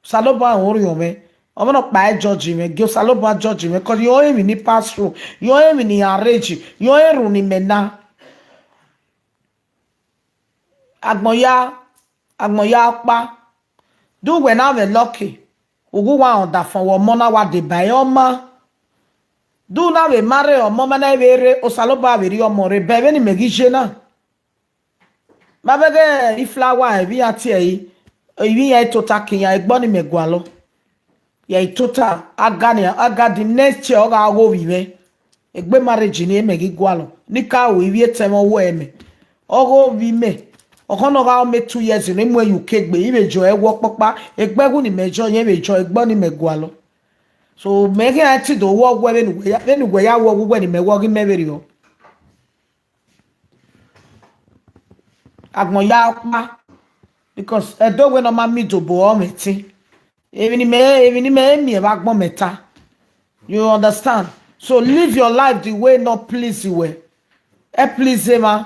Speaker 1: saloba oriyome I'm not by judging me go saloba judging me cause you even ni pass through you even ni arrange you even ni mena agmoya pa do when I'm lucky ugu wa onda fon wo mona wa de bayoma do na we marry o mama na were o saloba we ri omo re bebe ni megije na mabege iflawa e bi ati yi ya total kinya egbo ni megwalo ya total agadi next year o ga go wi me egbe marriage ni emegi gwalo ni ka o wi etemo wo eme o go wi me okono ga o me 2 years ni mu UK gbe ibejo ewo popa egbegun ni mejo yen bejo egbo ni megwalo so making ati do wo gwe benu gwe ya wo gwe ni mewo gi meberi o agbon ya pa because edo we no ma mi dobo o meti even ni me mi e ba gbon meta you understand so live your life the way not please you e please ma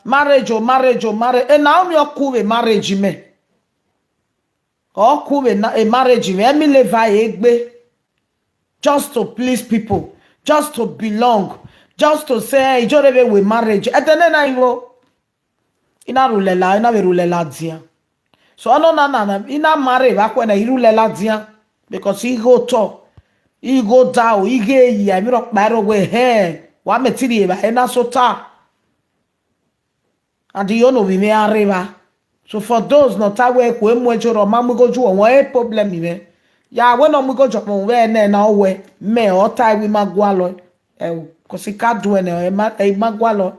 Speaker 1: marriage e na o mi okuwe marriage me okuwe na a marriage me mi le va egbe just to please people just to belong just to say ijorebe we marriage etene na iwo ina rulela dia so ono na ina marry ba kwa na irulela dia because he go to he go down he ge yi ami ro paro we he wa metiri e ba ena sota and you know we me arriba so for those not awe ku emu ejoro mamu go ju won e problem me ya we no mu go jo mo we na we me o tai we magwalo ko si ka do e magwalo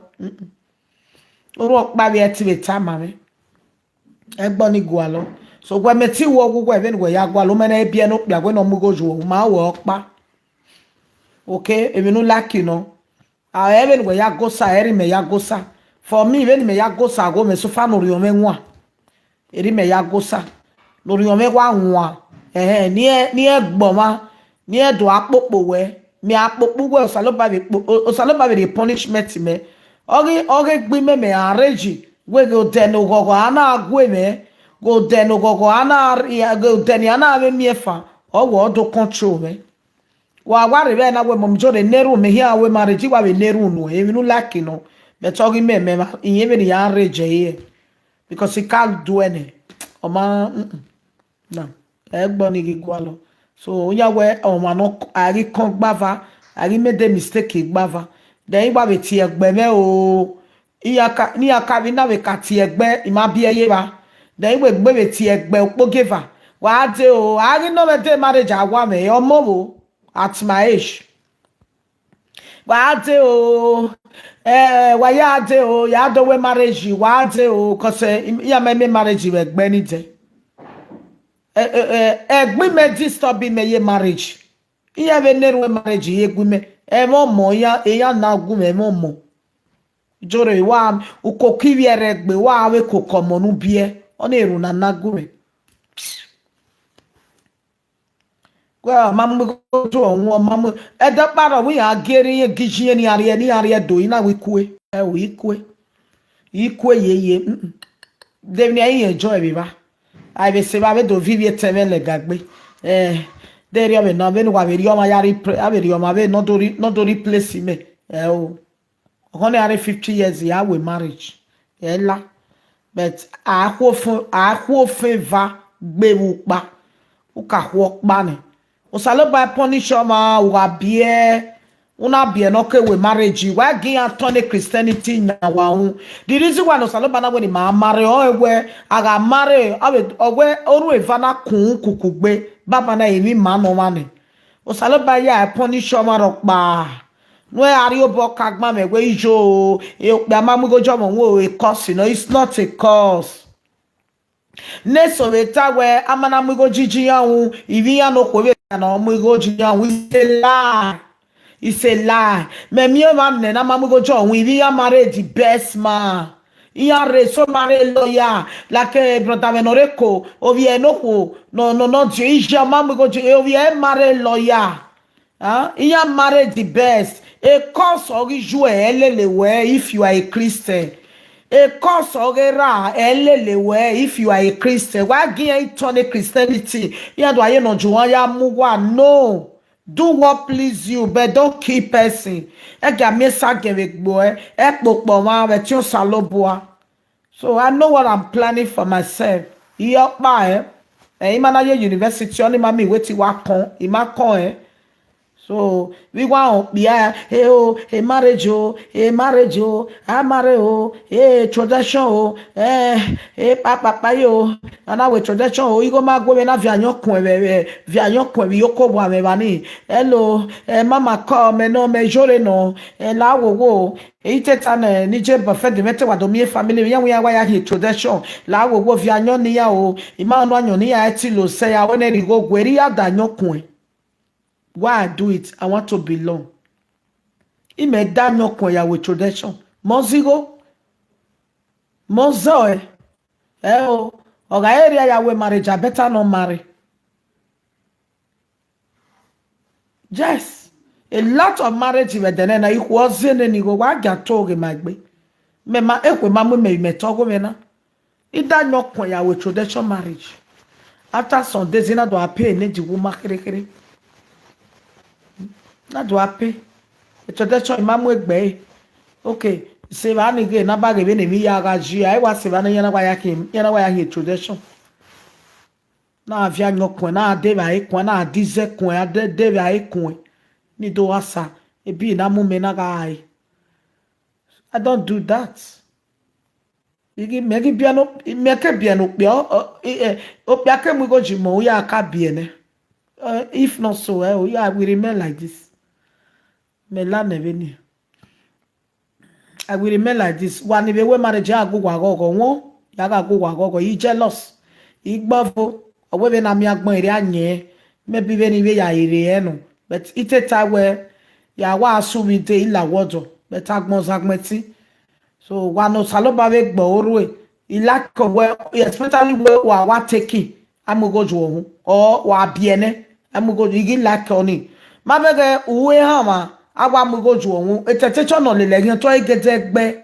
Speaker 1: oro pa bi eti beta mame egbo ni gwalo so gwa meti wo gwugwo ebe ni ya gwalo me na ebie no pia we no mu go ju ma wo pa okay ebe no lucky no a ebe ni ya gosa eri me ya gosa for me ebe ni me ya gosa go me so fa no ri o me nwa eri me ya gosa lori o me wa nwa ni egboma ni edo apopo we mi apopo we osaloba be punishment me oge gbi me arrange we go deno gogo ana agwe me go deno gogo ana go deni ana me miefa owo do control me wa re na we mom jore neru me here we marriage wa be neru no e nu lucky no be talking me iye me ya arrange here because he can't do any oma no egbo ni gigwalo so onya we oma no ari kon gbava ari made a mistake gbava then igba be ti egbe me o ni aka bi na we ka ti egbe ima bi eye ba then igbe gbe be ti egbe opogeva wa de o ari no me de marriage agwa me omo wo at my age wa de o wa ya de o ya do we marriage wa de o cause ya me marriage we gbe ni de egbe me disturb me ye marriage iya be neru we marriage ye gbe me mo ya na gu me mo jore wa ukokiwi eregbe wa we kokomo nu bie ona eru na nagu me well mamu go to won mamu e da para we agere ye gijie ni are do ina we kue we ikwe ye devni ayi enjoy be ba ai be se ba be do vivie temele gagbe deri ame na be no wa be ri o ma yari aberi o ma be no do replace me o only are 50 years ya we marriage ela but akwo favor gbe wu pa u ka ho pa ni o salo ba punish ma wa bie una bie no ke we marriage wa gi atone Christianity na wa hu the reason why no salo ba na we ni ma marry o ewe aga marry owe oru evana kun kukugbe baba na emi ma no ma ni o salo ba ya punish ma ro pa no ari obo kagba me we ijo e pe mamu go jomo wo e cause no it's not a cause neso beta we amana mu go jiji yawu ivi ya no ko we na mu go jiji yawu it's a lie me mi o ma ne na mamu go jo ivi ya marry the best man Iya reso mare loya like brother Venoreko ovie no ija mamu go ovie mare loya. Iya married the best. A course or you if you are a Christian. A course or if you are a Christian. Why give turn Christianity? Yeah, do I know Juaya Muwa? No. Do what please you, but don't keep person. So I know what I'm planning for myself. Imana university only mami weti wakon, imakon. So we want a marriage a marriage a marriage a tradition papa yo and our tradition you go ma go na vianyo kun we yoko bo amebani hello mama call me no me jore no la wo ite tan ni je buffet de mete wa do mi family yan we ya hi tradition la wo vianyo ni ya o ima no anyo ni ya ti lo se ya we na ri go gweri ya da nyokun. Why I do it? I want to belong. Ime damn kwaya with tradition. Mozigo, mozo oga area ya we marriage. I better not marry. Yes, a lot of marriage with the nena. It wasn't any go. Why get talk in my way? Me ma ekwe mamu me talk with na. It damn kwaya with tradition marriage. After some days, ina do I pay ne di woman kere. Na do ape tradition imamu egbe okay se ba ni ge na ba ge be ne mi ya ga ji ai wa se ba na yana wa ya hi tradition na avia nyokun na de ba ikun na dize kun ade de ba ikun ni do asa e bi na mu me na ga ai I don't do that. Igi megi biano meke biano pe o pe ake mu go jimo ya ka biene if not so I will remain like this. I will remain like this. One if we marriage ya go won ya ga go you jealous. Igbavo owe be na mi agbon ire anye maybe be ni we ya ire no but it a time where ya wa asu mi de ila wodo but agbon zagmeti so wa no saloba we gbo oru e lack of where especially where wa taking amugo jo ohun or wa biene amugo igi lack oni ma bege uwe ha ma agba mugo ju ohun etetecho no lele yan to igete gbe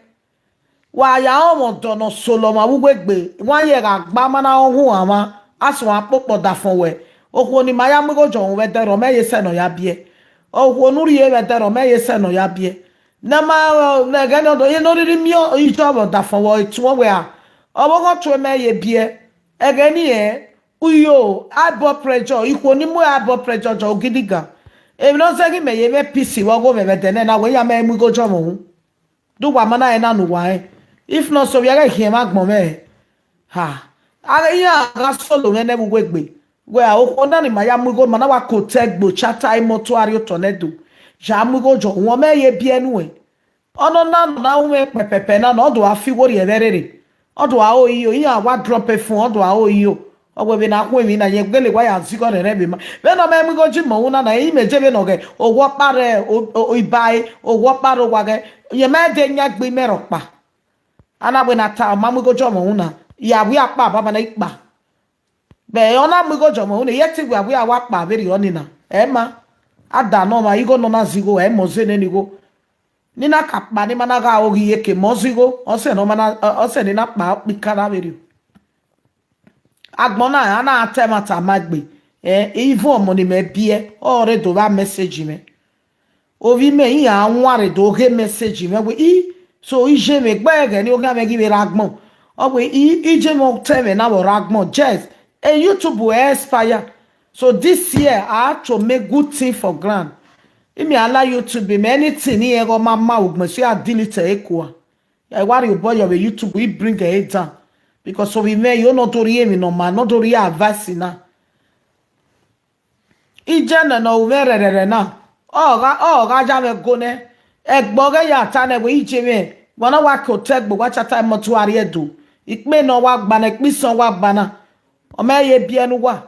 Speaker 1: wa ya omo dono solo ma wugbe wan ye ga gba mana ohun ama aso apopo da fon we okwo ni ma ya mugo ju ohun we dero meye se no ya bie okwo nuri ye we dero meye se no ya bie na ma na ga no do ye no ri mi o ijo da fon we tu we a obo go tu meye bie ege ni e uyo high pressure ikwo ni mu high pressure jo gidiga. If not saying me ye PC wa go me betene na we ya me mu go jomo do wa mana e na no wa if not so we ga hie magbon me ha ara ya ga solo me ne bu gbegbe we a o na ni ma ya mu go mana wa ko tegbo chata mortuary tornado ja mu go jo won me ye bi enu e ono na we pepepe na no do afi wo re verere odo a o yi o ya wa drop e fun odo a o yi o ogwe be na kwa mi na ye gele gwa ya zigo re be ma be no me mi go ji mo na na imeje be no ge owo pare o ibai owo pare wa ge ye me de nya gbe mero pa ana be na ta ma mi go jo mo na ya wi apa baba na ipa be ona mi go jo mo na ye ti gwa wi awa pa be ri oni na e ma ada no ma igo no na zigo e mo ze ne ni go ni na kapa ni mana ga ogi ye ke mo zigo o se no mana o se ni na pa pikara be ri agbona ana atemata magbe even omo ni me bie ore do ba message me ovi me yin anware do ge message me we so ije me gbe ni o ga me give ragbon o we ije mo teme na wo ragbon just YouTube will expire so this year I have to make good thing for grand imi ala YouTube be anything ni e go mama ogbon si a delete ekwa I worry you boy your YouTube we bring it down because so we may you not to hear me no man not to hear advice na ije na overere na ga ja me go ne egbo ge ya ta ne we ije me wona wa ko tegbo wa chata mortuary edo ipe no wa gba na ipisan wa gba na o me ye bi enu wa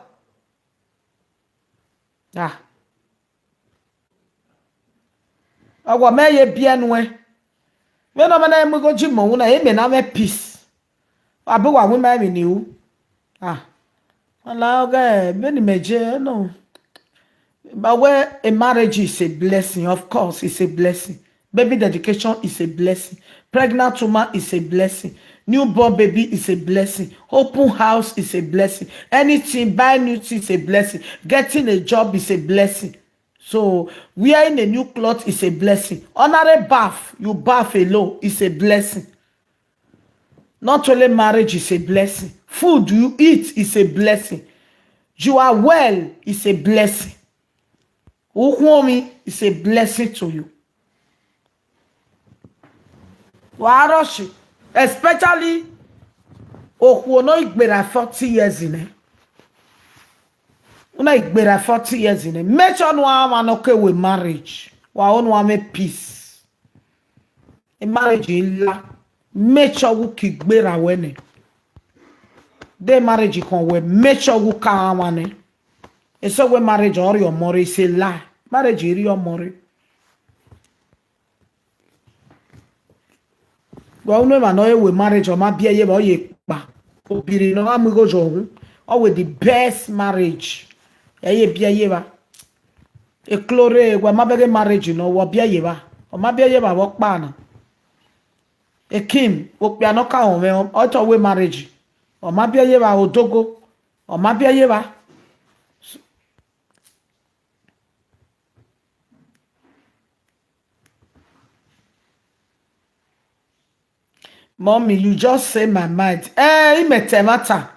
Speaker 1: owo me ye bi enu Me no mana emu go jimo una e me na me peace. Abu wa wi ma me ni u. Ah. Ala oga be ni meje no. But where a marriage is a blessing, of course, it's a blessing. Baby dedication is a blessing. Pregnant woman is a blessing. Newborn baby is a blessing. Open house is a blessing. Anything, buy new things is a blessing. Getting a job is a blessing. So, wearing a new cloth is a blessing. Honorary bath, you bath alone is a blessing. Not only marriage is a blessing. Food you eat is a blessing. You are well is a blessing. Ukuomi is a blessing to you. Waroshi, especially Okuono Igbera 40 years in it. Una Igbera 40 years in it. Make sure no one okay with marriage. Wa on one make peace. A marriage in la. Make sure we keep Igbera wene. The marriage can we make sure we can wane. E so we marriage or your more is a lie. Marriage is your more. Well, no man know we marriage or ma bia ye ba ye pa. Obiri no am go jo. Always the best marriage. Ye bia ye ba. E clore we ma bege marriage no wo bia ye ba. O ma bia ye ba wo pa na. E kim o pia no ka o me o to we marriage. O ma bia ye ba odogo. O ma bia ye ba. Mommy, you just say my mind. Imetemata.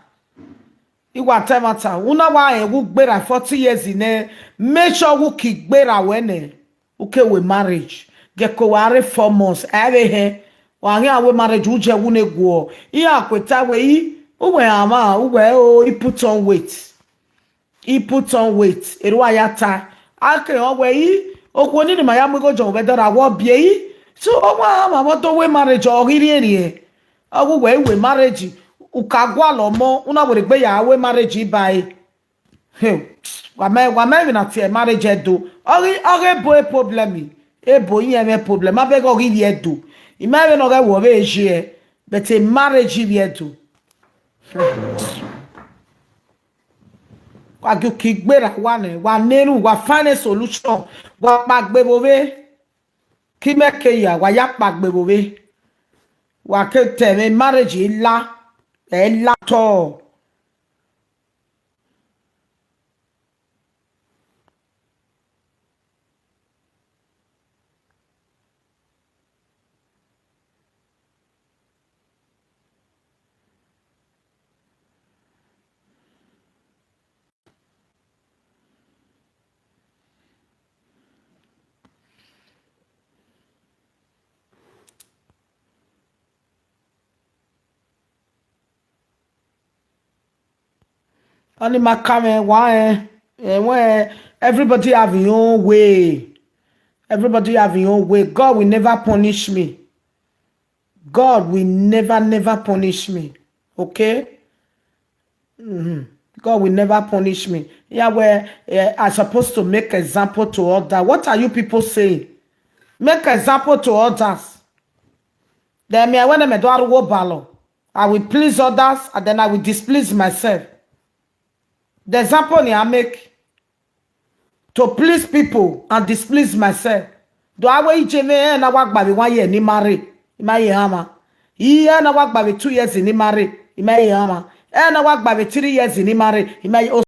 Speaker 1: Iwa temata. Una wa wu gbera 40 years in e. Make sure wu ki gbera wene. Uke we marriage. Geko ware 4 months. Ave he. Wa nge we marriage uje wune guo. Iya kweta we yi. Uwe ama. Uwe o. He put on weight. He put on weight. Erwa yata. Ake o we yi. Okwoni ni mayamu go jo wedora wo bie yi. So ma what we marriage or here we marriage ukagwa lomo una we gbe ya we marriage by wa me na tie marriage do ori boy problem e boy yen problem abeg ori here do imagine no ga wo be je but a marriage here do wa go kigbera wa neru wa find a solution wa pagbe bo be Kimeke ya wa ya pagbe bobe wa ke teme marriage la to Only my comment why when everybody have your own way. Everybody have your own way. God will never punish me. God will never punish me. Okay? God will never punish me. Yeah, where I'm supposed to make example to others. What are you people saying? Make example to others. Then me when I do I will please others and then I will displease myself. The example I make to please people and displease myself. Do I wait na work by 1 year ni marry? Imaye hama. Iya na work by 2 years ni marry? Imaye hama. Na work by 3 years ni marry? Imaye